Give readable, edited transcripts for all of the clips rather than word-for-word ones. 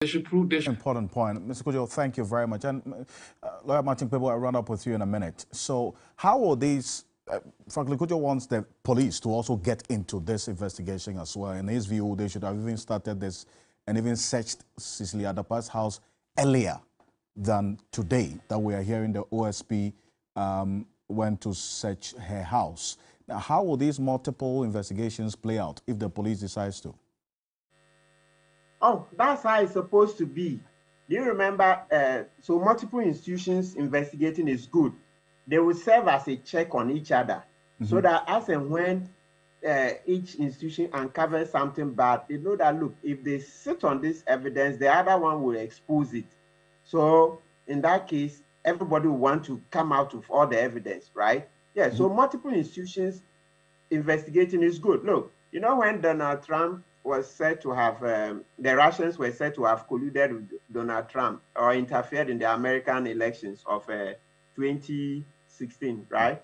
They should prove this. Important point. Mr. Kojo, thank you very much. And Lawyer Martin Pebo, I'll run up with you in a minute. So how will these, frankly, Kojo wants the police to also get into this investigation as well. In his view, they should have even started this and even searched Cicely Adapa's house earlier than today that we are hearing the OSP went to search her house. Now, how will these multiple investigations play out if the police decides to? Oh, that's how it's supposed to be. Do you remember? So multiple institutions investigating is good. They will serve as a check on each other, so that as and when each institution uncovers something bad, they know that, look, if they sit on this evidence, the other one will expose it. So in that case, everybody will want to come out with all the evidence, right? Yeah, so multiple institutions investigating is good. Look, you know, when Donald Trump was said to have, the Russians were said to have colluded with Donald Trump or interfered in the American elections of 2016, right?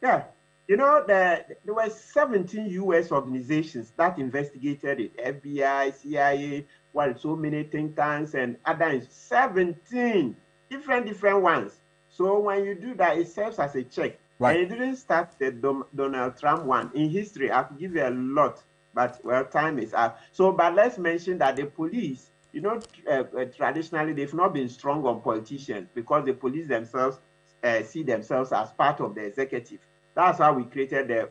Yeah, you know, there were 17 U.S. organizations that investigated it, FBI, CIA, well, so many think tanks and other 17 different ones. So when you do that, it serves as a check. Right. And it didn't start the Donald Trump one. In history, I could give you a lot. But, well, time is up. So, but let's mention that the police, you know, traditionally, they've not been strong on politicians because the police themselves see themselves as part of the executive. That's how we created the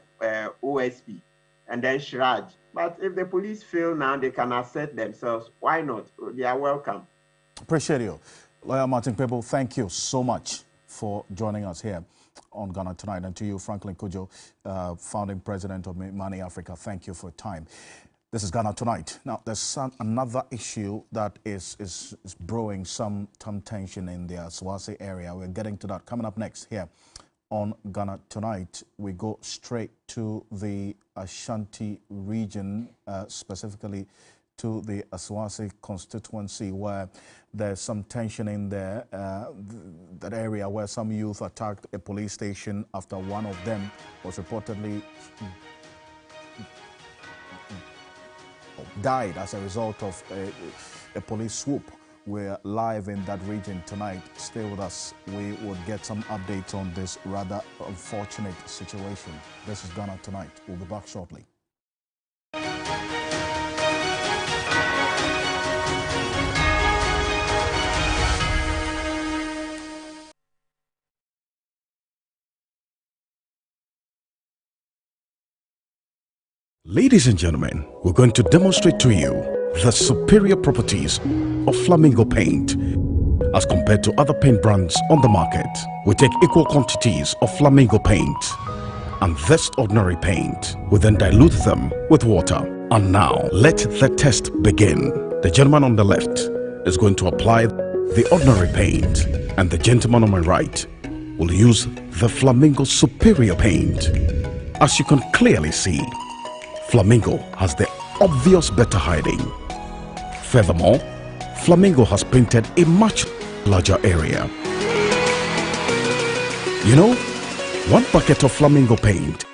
OSP and then Shraj. But if the police fail now, they can assert themselves. Why not? They are welcome. Appreciate you. Lawyer Martin Pebo, thank you so much for joining us here on Ghana Tonight. And to you, Franklin Kojo, founding president of Money Africa, thank you for your time. This is Ghana Tonight. Now, there's another issue that is brewing some tension in the Aswase area. We're getting to that coming up next here on Ghana Tonight. We go straight to the Ashanti region, specifically to the Aswase constituency, where there's some tension in there, that area where some youth attacked a police station after one of them was reportedly died as a result of a police swoop. We're live in that region tonight. Stay with us. We will get some updates on this rather unfortunate situation. This is Ghana Tonight. We'll be back shortly. Ladies and gentlemen, we're going to demonstrate to you the superior properties of Flamingo paint as compared to other paint brands on the market. We take equal quantities of Flamingo paint and this ordinary paint. We then dilute them with water. And now, let the test begin. The gentleman on the left is going to apply the ordinary paint, and the gentleman on my right will use the Flamingo superior paint. As you can clearly see, Flamingo has the obvious better hiding. Furthermore, Flamingo has painted a much larger area. You know, one bucket of Flamingo paint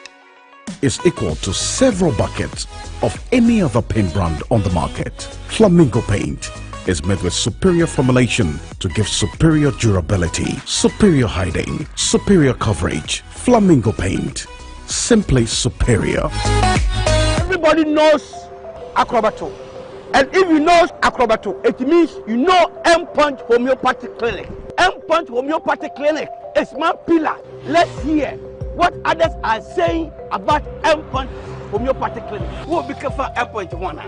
is equal to several buckets of any other paint brand on the market. Flamingo paint is made with superior formulation to give superior durability, superior hiding, superior coverage. Flamingo paint, simply superior. Everybody knows Acrobato. And if you know Acrobato, it means you know Endpoint Homeopathic Clinic. Endpoint Homeopathic Clinic is my pillar. Let's hear what others are saying about Endpoint Homeopathic Clinic. Who will be careful Endpoint one?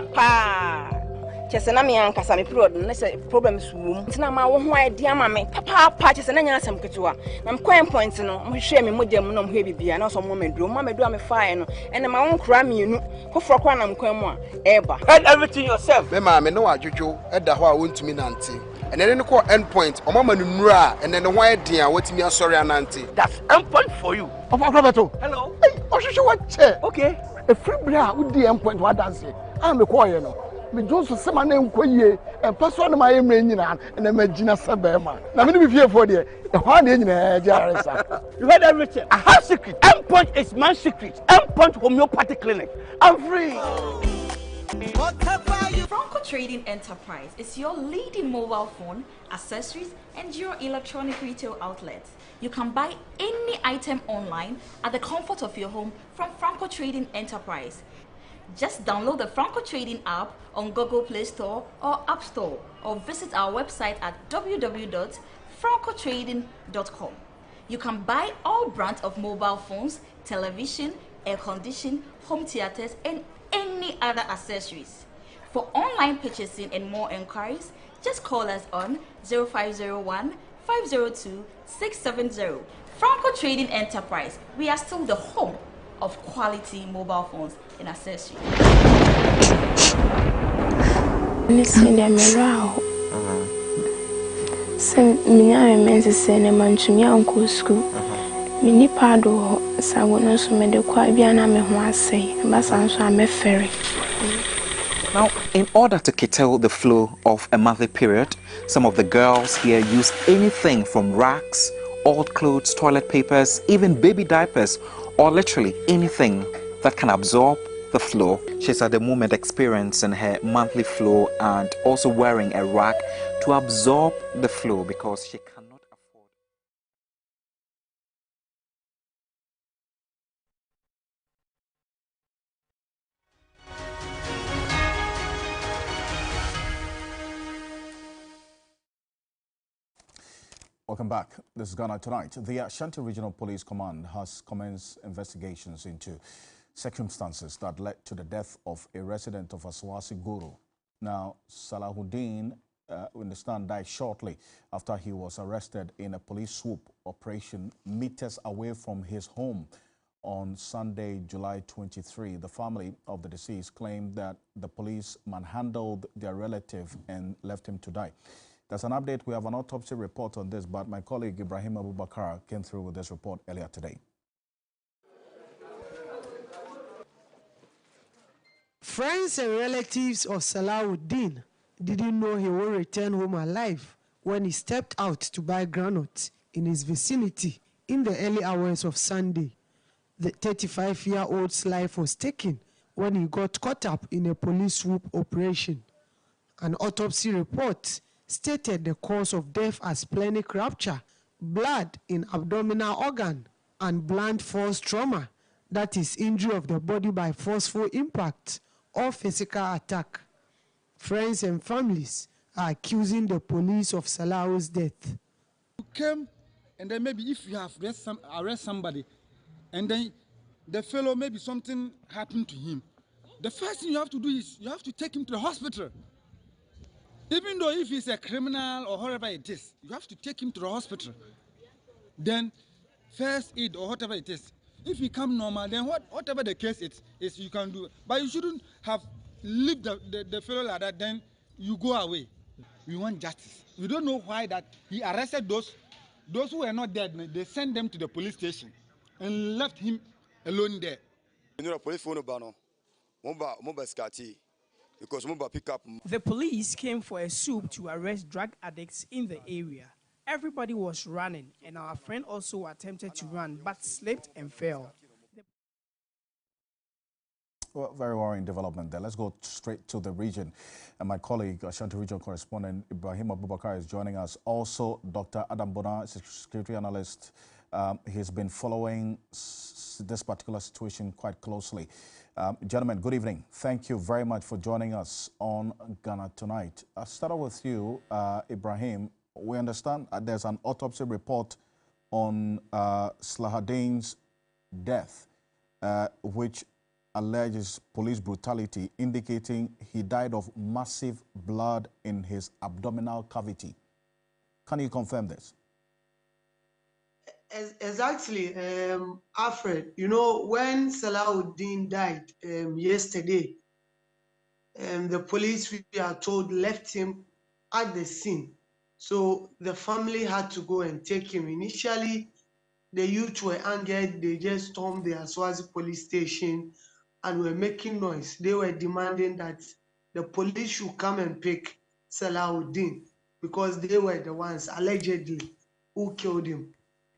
Chesena me ankasa me period na say problems wom ntina ma wo ho idea ma me papa chesena nya asem ketewa na me coin point no mo hwe me modem no mo hwe bibia na so mo meduro me fire no ene ma won kra me nu kofro kwa na mkwan mu a eba head everything yourself me ma me no adwodwo eda ho a wontumi nante ene ne ko Endpoint o mama nu nura ene ne ho eden a watimi asori anante. That's Endpoint for you. Of Acrobato. Hello. Hey, ohwehwe what che okay a free bra wo di Endpoint wa dance am me call you no me Johnson se man enkoyie e paso na ma yemre nyina na ma gina sebema na me be fie for there e ho na nyina jaresa. You heard everything. I have secret. Endpoint is my secret. Endpoint Homeopathic Clinic. I'm free. Franco Trading Enterprise is your leading mobile phone, accessories, and your electronic retail outlet. You can buy any item online at the comfort of your home from Franco Trading Enterprise. Just download the Franco Trading app on Google Play Store or App Store, or visit our website at www.francotrading.com. You can buy all brands of mobile phones, television, air conditioning, home theaters, and any other accessories. For online purchasing and more inquiries, just call us on 0501 502 670. Franco Trading Enterprise. We are still the home of quality mobile phones and accessories. Now, in order to curtail the flow of a monthly period, some of the girls here use anything from rags, old clothes, toilet papers, even baby diapers, or literally anything that can absorb the flow. She's at the moment experiencing her monthly flow and also wearing a rag to absorb the flow because she cannot afford. Welcome back. This is Ghana Tonight. The Ashanti Regional Police Command has commenced investigations into circumstances that led to the death of a resident of Aswasi Guru. Now, Salahuddin, we understand, died shortly after he was arrested in a police swoop operation meters away from his home on Sunday, July 23. The family of the deceased claimed that the police manhandled their relative and left him to die. There's an update. We have an autopsy report on this, but my colleague Ibrahim Abubakar came through with this report earlier today. Friends and relatives of Salahuddin didn't know he would return home alive when he stepped out to buy granules in his vicinity in the early hours of Sunday. The 35-year-old's life was taken when he got caught up in a police swoop operation. An autopsy report stated the cause of death as splenic rupture, blood in abdominal organ, and blunt force trauma, that is, injury of the body by forceful impact or physical attack. Friends and families are accusing the police of Salahu's death. You came, and then maybe if you have arrest somebody, and then the fellow, maybe something happened to him, the first thing you have to do is you have to take him to the hospital. Even though if he's a criminal or whatever it is, you have to take him to the hospital. Then first aid or whatever it is. If he come normal, then whatever the case is you can do. But you shouldn't have leave the fellow like that, then you go away. We want justice. We don't know why that he arrested those who were not dead. They sent them to the police station and left him alone there. You know, the police phone about mobile scatty. The police came for a swoop to arrest drug addicts in the area. Everybody was running, and our friend also attempted to run but slipped and fell. Well, very worrying development there. Let's go straight to the region. And my colleague, Ashanti Regional Correspondent Ibrahim Abubakar, is joining us. Also, Dr. Adam Bona is a security analyst. He's been following this particular situation quite closely. Gentlemen, good evening. Thank you very much for joining us on Ghana Tonight. I'll start with you, Ibrahim. We understand there's an autopsy report on Salahuddin's death, which alleges police brutality, indicating he died of massive blood in his abdominal cavity. Can you confirm this? Exactly, Alfred. You know, when Salahuddin died yesterday, the police, we are told, left him at the scene. So the family had to go and take him. Initially, the youth were angered. They just stormed the Aswazi police station and were making noise. They were demanding that the police should come and pick Salahuddin because they were the ones, allegedly, who killed him.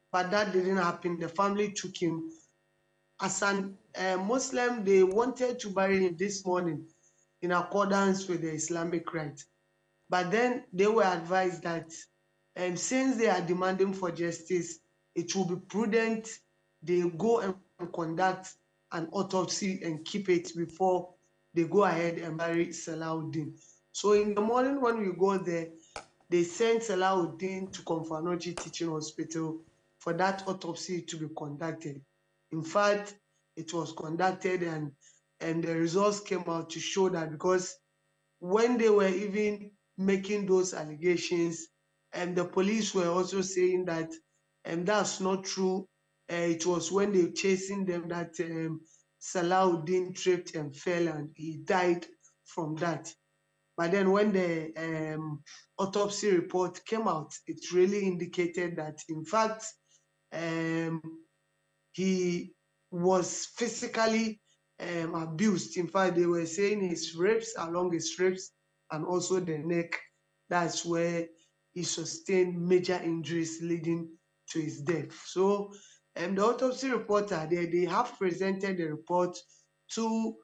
But that didn't happen. The family took him. As a Muslim, they wanted to bury him this morning in accordance with the Islamic rite. But then they were advised that since they are demanding for justice, it will be prudent they go and conduct an autopsy and keep it before they go ahead and bury Salahuddin. So in the morning when we go there, they sent Salahuddin to Komfanochi Teaching Hospital for that autopsy to be conducted. In fact, it was conducted and the results came out to show that, because when they were even making those allegations, and the police were also saying that that's not true. It was when they were chasing them that Salahuddin tripped and fell and he died from that. But then when the autopsy report came out, it really indicated that, in fact, he was physically abused. In fact, they were saying his ribs, along his ribs, and also the neck, that's where he sustained major injuries leading to his death. So the autopsy reporter, they have presented the report to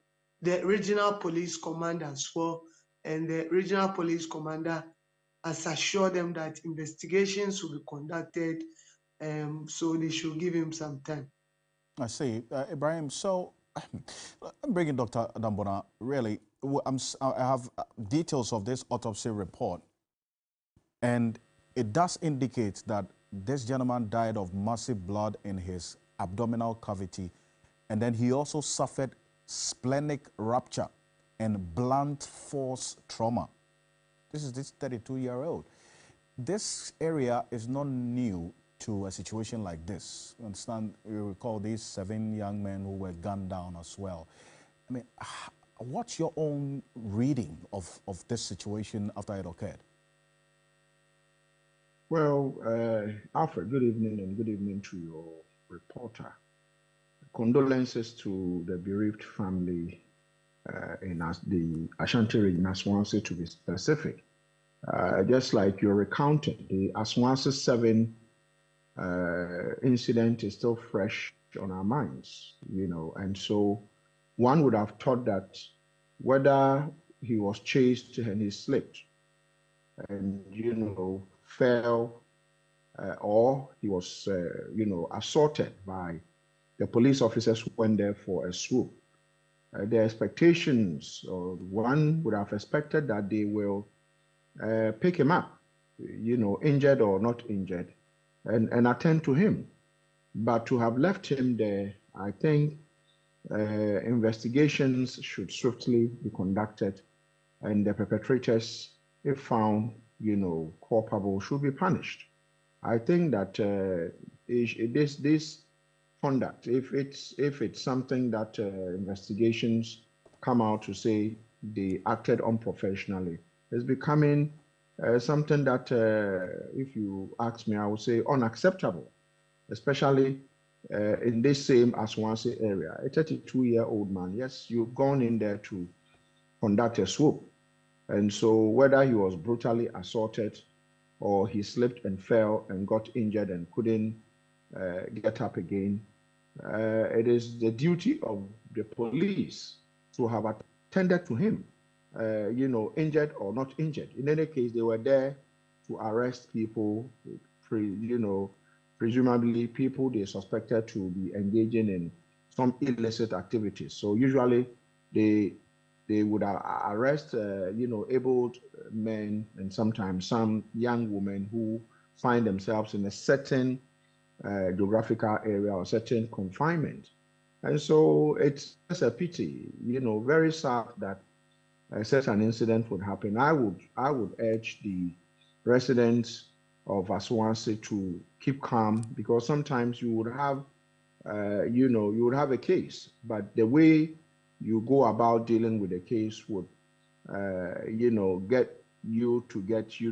the regional police commander as well, and the regional police commander has assured them that investigations will be conducted, so they should give him some time. I see. Ibrahim, so I'm bringing Dr. Dambona. Really, I have details of this autopsy report, and it does indicate that this gentleman died of massive blood in his abdominal cavity, and then he also suffered splenic rupture and blunt force trauma. This is this 32-year-old. This area is not new to a situation like this. You understand, you recall these 7 young men who were gunned down as well. I mean, what's your own reading of this situation after it occurred? Well, Alfred, good evening, and good evening to your reporter. Condolences to the bereaved family in the Ashanti region, Aswanse to be specific. Just like you're recounting, the Aswanse 7 incident is still fresh on our minds, you know, and so one would have thought that whether he was chased and he slipped and, you know, fell or he was, you know, assaulted by the police officers who went there for a swoop. The expectations, or one would have expected that they will pick him up, you know, injured or not injured, and attend to him. But to have left him there, I think investigations should swiftly be conducted, and the perpetrators, if found, you know, culpable, should be punished. I think that this conduct, if it's something that investigations come out to say they acted unprofessionally, is becoming something that, if you ask me, I would say unacceptable, especially in this same Aswanse area. A 32-year-old man, yes, you've gone in there to conduct a swoop. And so whether he was brutally assaulted or he slipped and fell and got injured and couldn't get up again, it is the duty of the police to have attended to him, you know, injured or not injured. In any case, they were there to arrest people, you know, presumably people they suspected to be engaging in some illicit activities. So usually they would arrest, you know, abled men and sometimes some young women who find themselves in a certain geographical area or certain confinement. And so it's just a pity, you know, very sad that such an incident would happen. I would urge the residents of Aswanse to keep calm, because sometimes you would have, you know, you would have a case, but the way you go about dealing with the case would, you know, get you,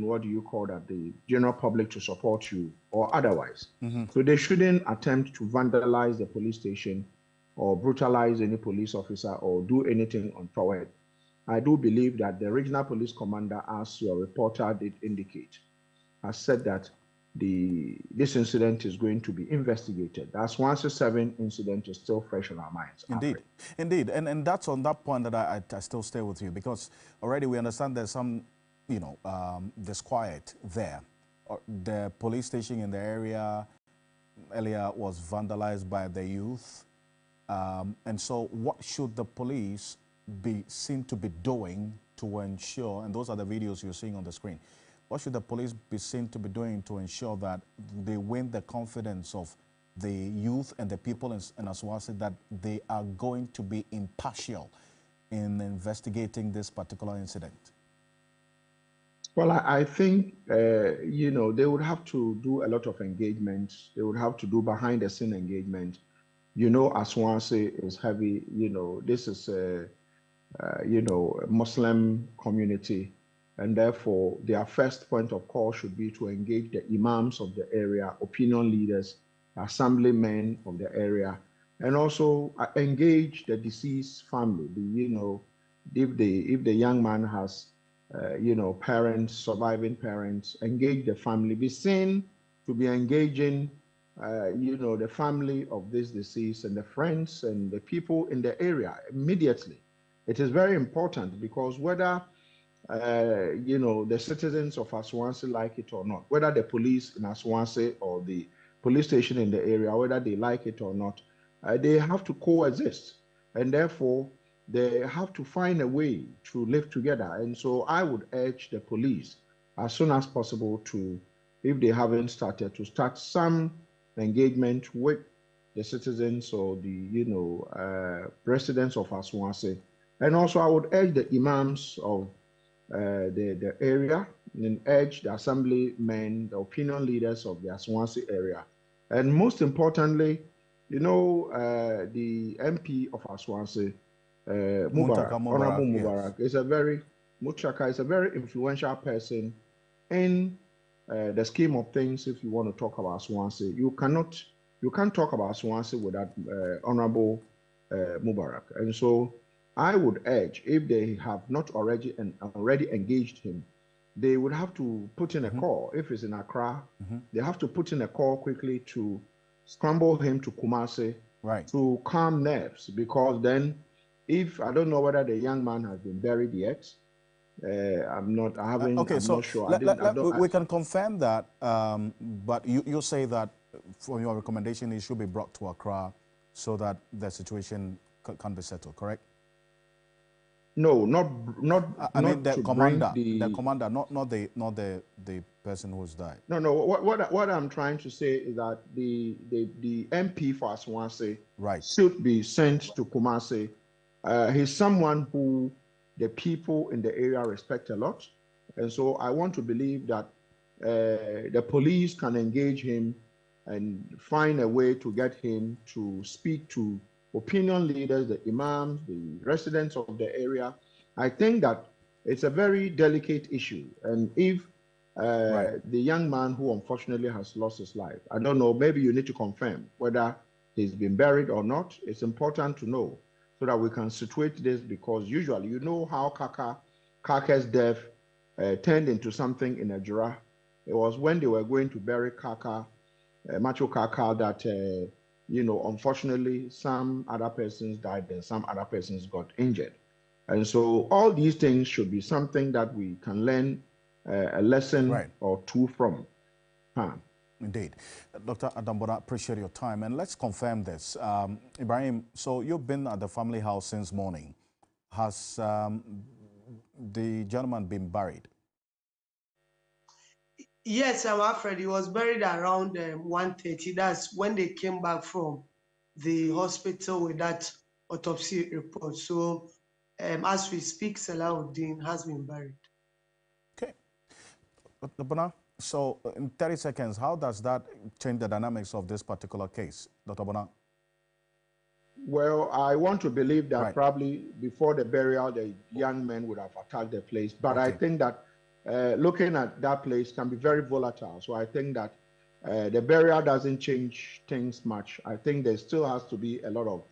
what do you call that, the general public to support you or otherwise. Mm-hmm. So they shouldn't attempt to vandalize the police station or brutalize any police officer or do anything untoward. I do believe that the regional police commander, as your reporter did indicate, has said that this incident is going to be investigated. That's once a 7 incident is still fresh on our minds. Indeed, Alfred. indeed, and that's on that point that I still stay with you, because already we understand there's some, disquiet there. The police station in the area earlier was vandalized by the youth, and so what should the police be seen to be doing to ensure, and those are the videos you're seeing on the screen, what should the police be seen to be doing to ensure that they win the confidence of the youth and the people in Asawase, that they are going to be impartial in investigating this particular incident? Well, I think, they would have to do a lot of engagement. They would have to do behind the scene engagement. Asawase is heavy, this is a Muslim community. And therefore, their first point of call should be to engage the imams of the area, opinion leaders, assemblymen of the area, and also engage the deceased family. If the young man has, parents, surviving parents, engage the family. Be seen to be engaging, the family of this deceased and the friends and the people in the area immediately. It is very important, because whether the citizens of Asawase like it or not, whether the police in Asawase or the police station in the area, whether they like it or not, they have to coexist. And therefore, they have to find a way to live together. And so I would urge the police as soon as possible to, if they haven't started, to start some engagement with the citizens or the, residents of Asawase. And also I would urge the imams of the area, and urge the assemblymen, the opinion leaders of the Asawase area. And most importantly, the MP of Asawase, Honorable Mubarak, yes, Muchaka is a very influential person in the scheme of things. If you want to talk about Asawase, you can't talk about Asawase without Honorable Mubarak. And so I would urge, if they have not already engaged him, they would have to put in a call. If it's in Accra, they have to put in a call quickly to scramble him to Kumasi, right, to calm nerves. Because then, if I don't know whether the young man has been buried yet, I'm not sure. We can confirm that, but you say that for your recommendation, it should be brought to Accra so that the situation can be settled, correct? No, not. I mean the commander, not the person who's died. No. What I'm trying to say is that the MP for Asawase should be sent to Kumasi. He's someone who the people in the area respect a lot, and so I want to believe that the police can engage him and find a way to get him to speak to opinion leaders, the imams, the residents of the area. I think that it's a very delicate issue. And if the young man who unfortunately has lost his life, I don't know, maybe you need to confirm whether he's been buried or not. It's important to know so that we can situate this, because usually you know how Kaka's death turned into something in Nigeria. It was when they were going to bury Kaka, Macho Kaka, that unfortunately, some other persons died and some other persons got injured. And so all these things should be something that we can learn a lesson or two from. Indeed. Dr. Adambona, appreciate your time. And let's confirm this. Ibrahim, so you've been at the family house since morning. Has the gentleman been buried? Yes, Alfred. He was buried around 1:30. That's when they came back from the hospital with that autopsy report. So, as we speak, Salahuddin has been buried. Okay. Dr. Bona, so in 30 seconds, how does that change the dynamics of this particular case, Dr. Bona? Well, I want to believe that probably before the burial, the young men would have attacked the place. But I think that looking at that place can be very volatile. So I think that the burial doesn't change things much. I think there still has to be a lot of,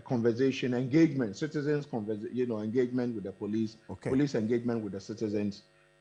conversation, engagement, citizens, engagement with the police, police engagement with the citizens.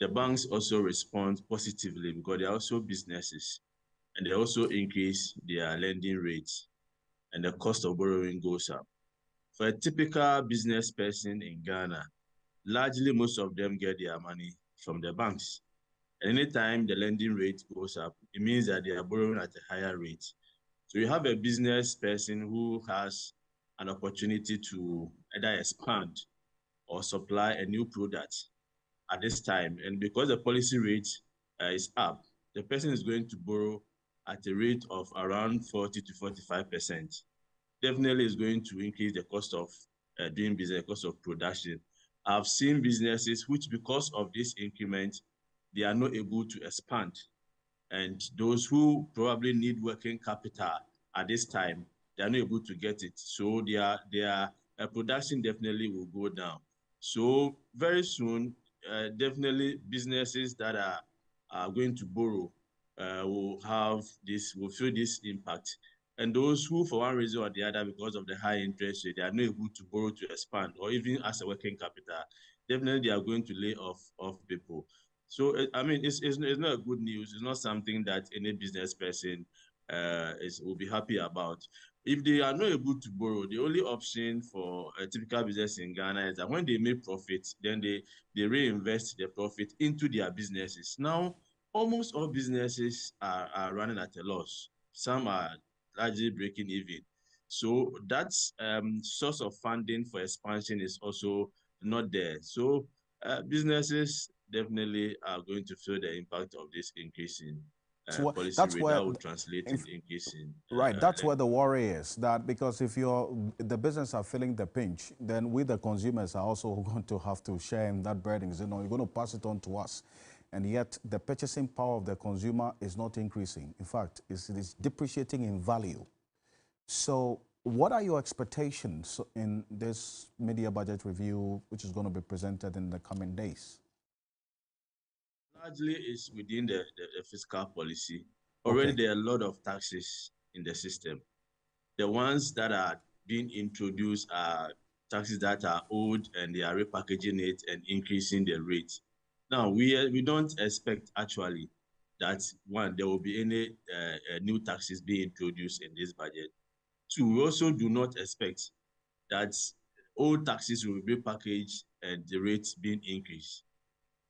the banks also respond positively because they're also businesses, and they also increase their lending rates, and the cost of borrowing goes up. For a typical business person in Ghana, largely most of them get their money from the banks. And anytime the lending rate goes up, it means that they are borrowing at a higher rate. So you have a business person who has an opportunity to either expand or supply a new product at this time. And because the policy rate is up, the person is going to borrow at a rate of around 40 to 45%. Definitely is going to increase the cost of doing business, the cost of production. I've seen businesses which, because of this increment, they are not able to expand. And those who probably need working capital at this time, they are not able to get it. So their production definitely will go down. So very soon, definitely businesses that are going to borrow will feel this impact. And those who, for one reason or the other, because of the high interest rate, they are not able to borrow to expand or even as a working capital, definitely they are going to lay off people. So, I mean, it's not a good news. It's not something that any business person will be happy about. If they are not able to borrow, the only option for a typical business in Ghana is that when they make profits, then they reinvest the profit into their businesses. Now, almost all businesses are running at a loss. Some are largely breaking even. So that source of funding for expansion is also not there. So businesses definitely are going to feel the impact of this increase in policy rate that will translate in increase in right, that's where the worry is, that because if the business are feeling the pinch, then we the consumers are also going to have to share in that burden. You know, you're going to pass it on to us. And yet the purchasing power of the consumer is not increasing. In fact, it is depreciating in value. So what are your expectations in this media budget review, which is going to be presented in the coming days? Largely is within the fiscal policy. Already there are a lot of taxes in the system. The ones that are being introduced are taxes that are old, and they are repackaging it and increasing the rate. Now, we don't expect actually that, one, there will be any new taxes being introduced in this budget. Two, we also do not expect that old taxes will be repackaged and the rates being increased.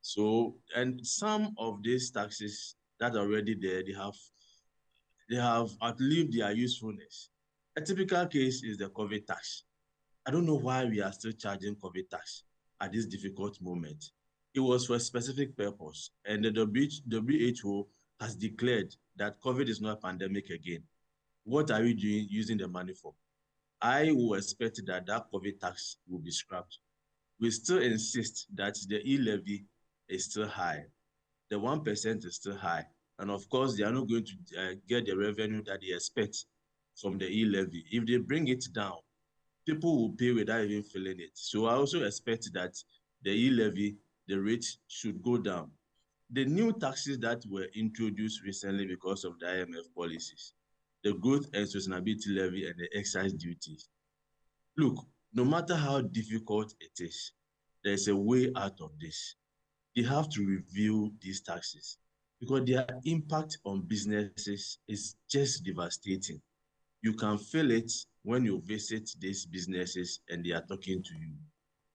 So, and some of these taxes that are already there, they have outlived their usefulness. A typical case is the COVID tax. I don't know why we are still charging COVID tax at this difficult moment. It was for a specific purpose, and the WHO has declared that COVID is not a pandemic again. What are we doing using the money for? I will expect that COVID tax will be scrapped. We still insist that the e-levy is still high. The 1% is still high. And of course, they are not going to get the revenue that they expect from the e-levy. If they bring it down, people will pay without even feeling it. So I also expect that the e-levy, the rate should go down. The new taxes that were introduced recently because of the IMF policies, the growth and sustainability levy and the excise duties. Look, no matter how difficult it is, there's a way out of this. They have to review these taxes because their impact on businesses is just devastating. You can feel it when you visit these businesses and they are talking to you.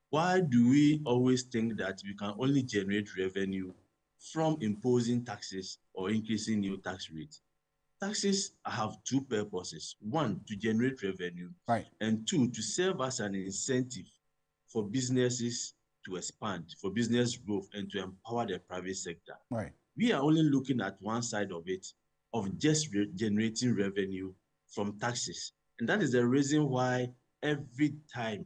Why do we always think that we can only generate revenue from imposing taxes or increasing new tax rates? Taxes have two purposes. One, to generate revenue, right, and two, to serve as an incentive for businesses to expand, for business growth, and to empower the private sector. Right. We are only looking at one side of it, of just generating revenue from taxes. And that is the reason why every time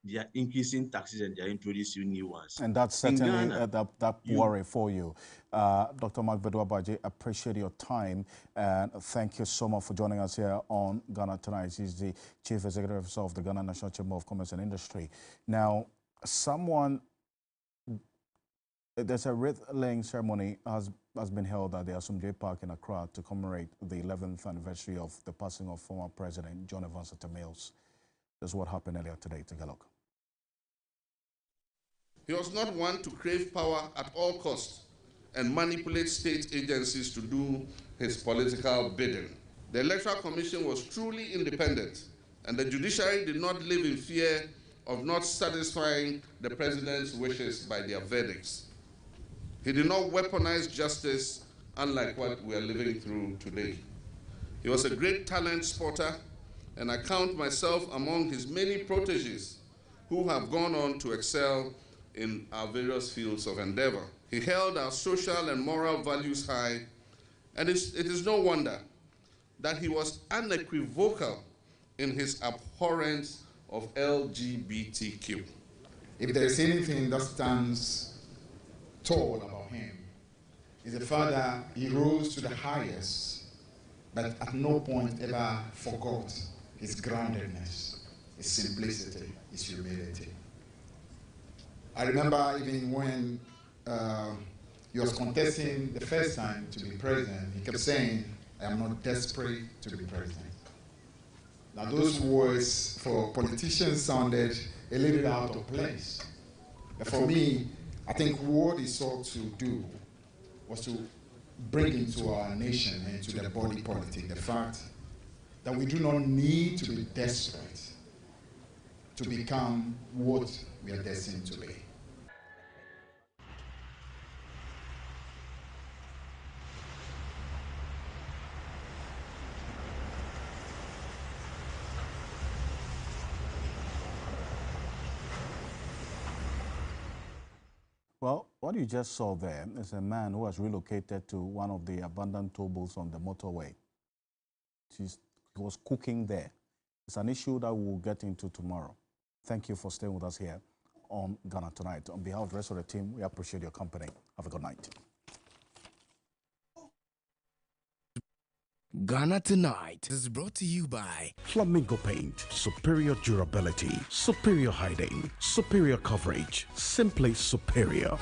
they are increasing taxes and they are introducing new ones. And that's certainly that worry for you. Dr. Mark Bedouabaji, appreciate your time, and thank you so much for joining us here on Ghana Tonight. He's the Chief Executive Officer of the Ghana National Chamber of Commerce and Industry. Now, there's a wreath-laying ceremony has been held at the Asumdwe Park in Accra to commemorate the 11th anniversary of the passing of former President John Evans Atta Mills. That's what happened earlier today. Take a look. He was not one to crave power at all costs and manipulate state agencies to do his political bidding. The Electoral Commission was truly independent, and the judiciary did not live in fear of not satisfying the president's wishes by their verdicts. He did not weaponize justice, unlike what we are living through today. He was a great talent spotter, and I count myself among his many proteges who have gone on to excel in our various fields of endeavor. He held our social and moral values high, and it is no wonder that he was unequivocal in his abhorrence of LGBTQ. If there is anything that stands tall about him, is the fact that he rose to the highest, but at no point ever forgot his groundedness, his simplicity, his humility. I remember even when he was contesting the first time to be president, he kept saying, I am not desperate to be president. Now those words for politicians sounded a little bit out of place. But for me, I think what he sought to do was to bring into our nation and into the body politic the fact that we do not need to be desperate to become what we are destined to be. Well, what you just saw there is a man who has relocated to one of the abandoned toll booths on the motorway. He was cooking there. It's an issue that we'll get into tomorrow. Thank you for staying with us here on Ghana Tonight. On behalf of the rest of the team, we appreciate your company. Have a good night. Ghana Tonight is brought to you by Flamingo Paint. Superior durability, superior hiding, superior coverage, simply superior.